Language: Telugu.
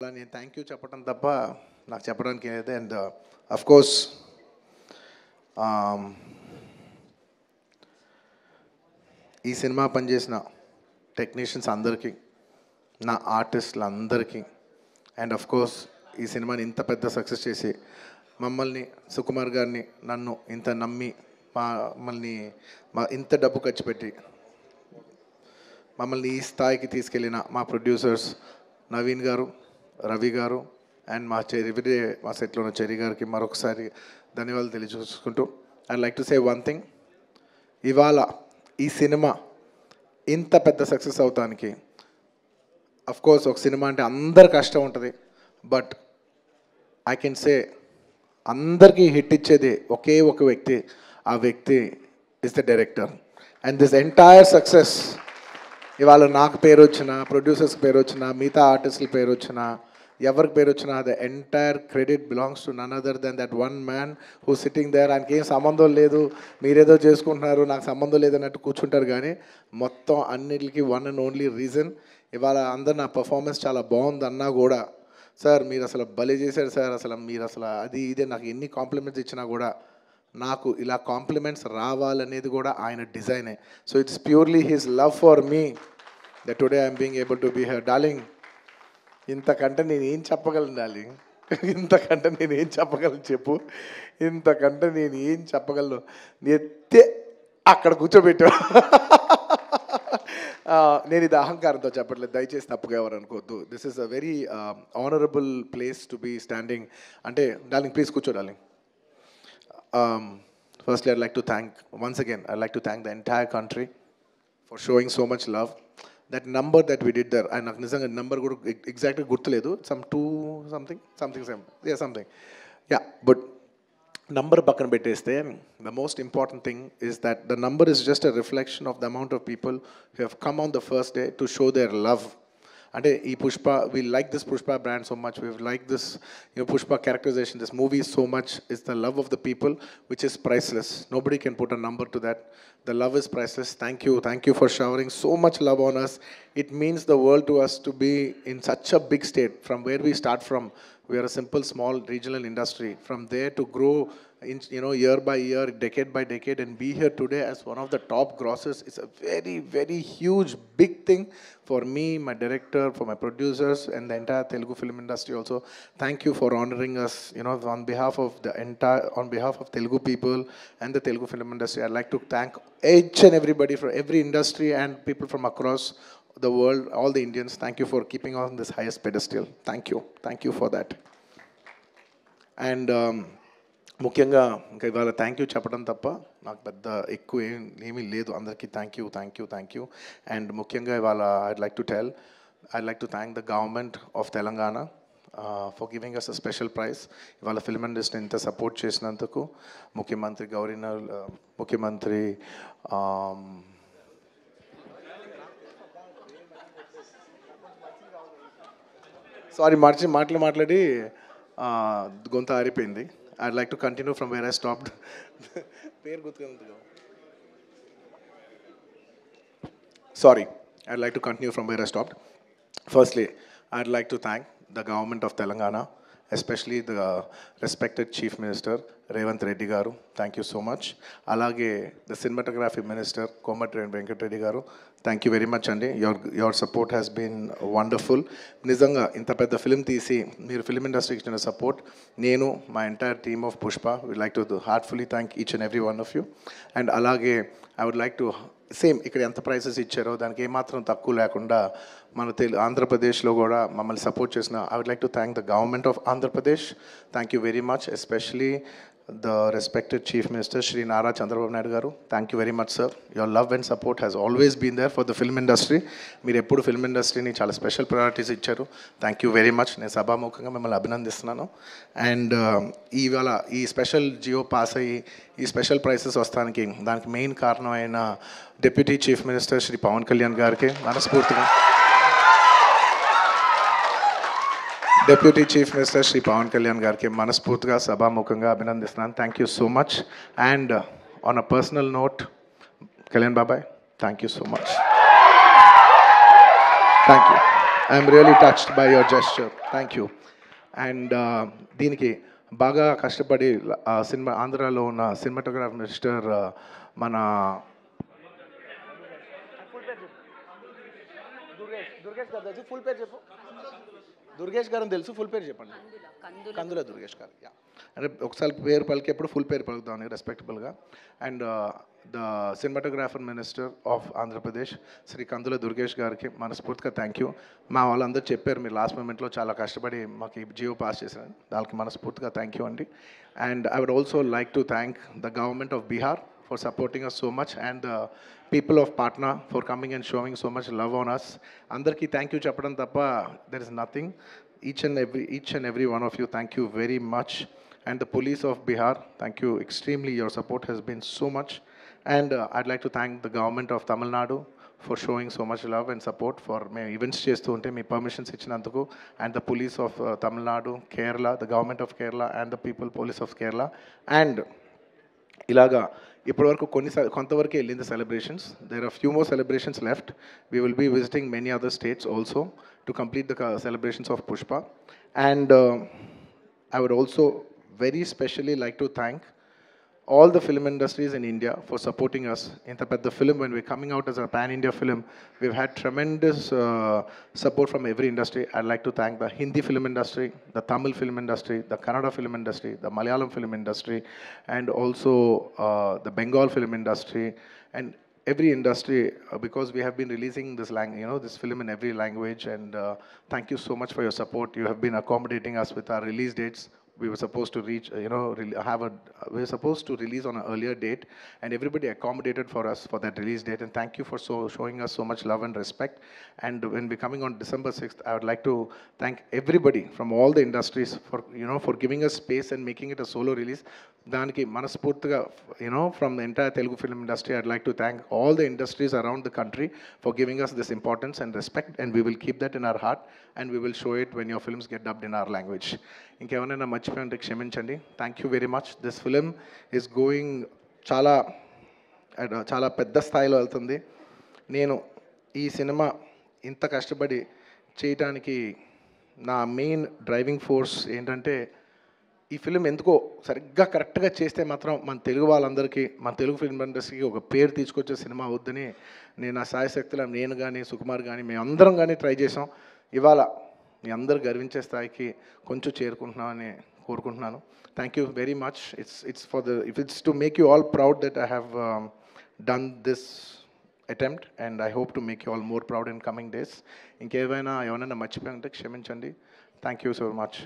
నేను థ్యాంక్ యూ చెప్పడం తప్ప నాకు చెప్పడానికి ఏదైతే అండ్ అఫ్ కోర్స్ ఈ సినిమా పనిచేసిన టెక్నీషియన్స్ అందరికీ, నా ఆర్టిస్టులు అందరికీ, అండ్ అఫ్ కోర్స్ ఈ సినిమాని ఇంత పెద్ద సక్సెస్ చేసి మమ్మల్ని సుకుమార్ గారిని నన్ను ఇంత నమ్మి మమ్మల్ని ఇంత డబ్బు ఖర్చు పెట్టి మమ్మల్ని ఈ స్థాయికి తీసుకెళ్ళిన మా ప్రొడ్యూసర్స్ నవీన్ గారు, రవి గారు అండ్ మా మా సెట్లో ఉన్న చెరి గారికి మరొకసారి ధన్యవాదాలు తెలియజేసుకుంటూ I like to say one thing. ఇవాళ ఈ సినిమా ఇంత పెద్ద సక్సెస్ అవటానికి కోర్స్ ఒక సినిమా అంటే అందరు కష్టం ఉంటుంది, బట్ ఐ కెన్ సే అందరికీ హిట్ ఇచ్చేది ఒకే ఒక వ్యక్తి, ఆ వ్యక్తి is the director. And this entire success ఇవాళ నాకు పేరు వచ్చినా, ప్రొడ్యూసర్స్కి పేరు వచ్చినా, మిగతా ఆర్టిస్టుల పేరు వచ్చినా, ఎవరికి పేరు వచ్చినా the entire credit belongs to none other than that one man who sitting there. ఆయనకి ఏం సంబంధం లేదు, మీరేదో చేసుకుంటున్నారు, నాకు సంబంధం లేదన్నట్టు కూర్చుంటారు. కానీ మొత్తం అన్నిటికీ వన్ అండ్ ఓన్లీ రీజన్ ఇవాళ అందరు నా పర్ఫార్మెన్స్ చాలా బాగుందన్నా కూడా, సార్ మీరు అసలు భలే చేశారు సార్, అసలు మీరు అసలు అది ఇదే నాకు ఎన్ని కాంప్లిమెంట్స్ ఇచ్చినా కూడా నాకు ఇలా కాంప్లిమెంట్స్ రావాలనేది కూడా ఆయన డిజైనే. So it's purely his love for me that today I'm being able to be here. Darling, ఇంతకంటే నేను ఏం చెప్పగలను డార్లింగ్, ఇంతకంటే నేను ఏం చెప్పగలను చెప్పు, ఇంతకంటే నేను ఏం చెప్పగలను. ఎత్తే అక్కడ కూర్చోబెట్టా. నేను ఇది అహంకారంతో చెప్పట్లేదు, దయచేసి తప్పుగా ఎవరు అనుకోవద్దు. This is a very honourable place to be standing. అంటే డార్లింగ్ ప్లీజ్ కూర్చో darling. Firstly, I'd like to thank, once again, I'd like to thank the entire country for showing so much love. That number that we did there, and nizanga number kuda exactly gurtuledu, some 2 something same, yeah something, yeah, but number pakkana petteste, the most important thing is that the number is just a reflection of the amount of people who have come on the first day to show their love. And Pushpa, we like this Pushpa brand so much, we like this Pushpa characterization, this movie so much. It's the love of the people which is priceless. Nobody can put a number to that. The love is priceless. Thank you for showering so much love on us. It means the world to us to be in such a big state. From where we start from, we are a simple small regional industry. From there to grow in, year by year, decade by decade, and be here today as one of the top grossers is a very, very huge, big thing for me, my director, for my producers, and the entire Telugu film industry also. Thank you for honoring us, on behalf of Telugu people and the Telugu film industry. I'd like to thank each and everybody from every industry and people from across the world, all the Indians. Thank you for keeping on this highest pedestal. Thank you for that. And ముఖ్యంగా ఇంకా ఇవాళ థ్యాంక్ యూ చెప్పడం తప్ప నాకు పెద్ద ఎక్కువ ఏమీ లేదు. అందరికీ థ్యాంక్ యూ. అండ్ ముఖ్యంగా ఇవాళ I'd like to thank the government of Telangana for giving us a special prize. ఇవాళ ఫిల్మ్ ఇండస్ట్రీ ఇంత సపోర్ట్ చేసినందుకు ముఖ్యమంత్రి ముఖ్యమంత్రి సారీ మాట్లాడి గొంత ఆరిపోయింది. I'd like to continue from where I stopped. Sorry, I'd like to continue from where I stopped. Firstly, I'd like to thank the government of Telangana, especially the respected Chief Minister, Revanth Reddy Garu. Thank you so much. Alage, the Cinematography Minister, Komatreddy Venkat Reddy Garu. Thank you very much, Andy. Your support has been wonderful. Nizanga, inta pedda film teesi, meer film industry ki support, nenu, my entire team of Pushpa, we'd like to heartfully thank each and every one of you. And alage, I would like to same ఇక్కడ ఎంత ప్రైసెస్ ఇచ్చారో దానికి ఏమాత్రం తక్కువ లేకుండా మన ఆంధ్రప్రదేశ్లో కూడా మమ్మల్ని సపోర్ట్ చేసిన I would like to thank the government of Andhra Pradesh. Thank you very much, especially the respected chief minister Shri Nara Chandrababu Naidu గారు. Thank you very much sir. Your love and support has always been there for the film industry. మీరు ఎప్పుడు ఫిల్మ్ ఇండస్ట్రీని చాలా స్పెషల్ ప్రయారిటీస్ ఇచ్చారు. Thank you very much. నేను సభాముఖంగా మిమ్మల్ని అభినందిస్తున్నాను. అండ్ ఇవాళ ఈ స్పెషల్ జియో పాస్ అయ్యి ఈ స్పెషల్ ప్రైసెస్ వస్తానికి దానికి మెయిన్ కారణమైన deputy chief minister Shri Pawan Kalyan గారికి మనస్ఫూర్తిగా సభాముఖంగా అభినందిస్తున్నాను. Thank you so much. And on a personal note, Kalyan బాబాయ్, thank you so much. Thank you. I'm really touched by your gesture. Thank you. And దీనికి బాగా కష్టపడి సినిమా ఆంధ్రాలో ఉన్న సినిమాటోగ్రాఫర్ మిస్టర్ మన దుర్గేష్ గారు తెలుసు, ఫుల్ పేరు చెప్పండి. కందుల దుర్గేష్ గారు. యా, అంటే ఒకసారి పేరు పలికేప్పుడు ఫుల్ పేరు పలుకుతామని రెస్పెక్టబుల్గా. And the cinematographer minister of Andhra Pradesh Shri కందుల దుర్గేష్ గారికి మనస్ఫూర్తిగా థ్యాంక్ యూ. మా వాళ్ళందరూ చెప్పారు మీరు లాస్ట్ మూమెంట్లో చాలా కష్టపడి మాకు ఈ జియో పాస్ చేశారు, దానికి మనస్ఫూర్తిగా థ్యాంక్ యూ అండి. And I would also like to thank the government of Bihar for supporting us so much, and the people of Patna for coming and showing so much love on us. Andarki thank you chappadam tappa there is nothing. Each and every one of you, thank you very much. And the police of Bihar, thank you extremely. Your support has been so much. And I'd like to thank the government of Tamil Nadu for showing so much love and support for me events chestu unte me permissions ichinanduku, and the police of Tamil Nadu, Kerala, the government of Kerala, and the people police of Kerala. And ఇలాగా ఇప్పటివరకు కొంతవరకే వెళ్ళింది celebrations. There are few more celebrations left. We will be visiting many other states also to complete the celebrations of Pushpa. And I would also very specially like to thank all the film industries in India for supporting us in the film. When we're coming out as a pan-India film, we've had tremendous support from every industry. I'd like to thank the Hindi film industry, the Tamil film industry, the Kannada film industry, the Malayalam film industry, and also the Bengal film industry, and every industry, because we have been releasing this this film in every language. And thank you so much for your support. You have been accommodating us with our release dates. We were supposed to reach, we were supposed to release on an earlier date, and everybody accommodated for us for that release date. And thank you for showing us so much love and respect. And when we're coming on December 6th, I would like to thank everybody from all the industries for, for giving us space and making it a solo release. Daniki manaspurtiga, from the entire Telugu film industry, I'd like to thank all the industries around the country for giving us this importance and respect, and we will keep that in our heart, and we will show it when your films get dubbed in our language. ఇంకేమైనా మర్చిపోయింటే క్షమించండి. Thank you very much. This film is going చాలా పెద్ద స్థాయిలో వెళ్తుంది. నేను ఈ సినిమా ఇంత కష్టపడి చేయటానికి నా మెయిన్ డ్రైవింగ్ ఫోర్స్ ఏంటంటే, ఈ ఫిలిం ఎందుకో సరిగ్గా కరెక్ట్గా చేస్తే మాత్రం మన తెలుగు వాళ్ళందరికీ, మన తెలుగు ఫిల్మ్ ఇండస్ట్రీకి ఒక పేరు తీసుకొచ్చే సినిమా అవుద్దని నేను నా సాయశక్తులు, నేను కానీ సుకుమార్ కానీ మేమందరం కానీ ట్రై చేసాం. ఇవాళ మీ అందరు గర్వించే స్థాయికి కొంచెం చేరుకుంటున్నామని కోరుకుంటున్నాను. Thank you very much. It's to make you all proud that I have done this attempt, and I hope to make you all more proud in coming days. ఇంకేమైనా మర్చిపోయింటే క్షమించండి. Thank you so much.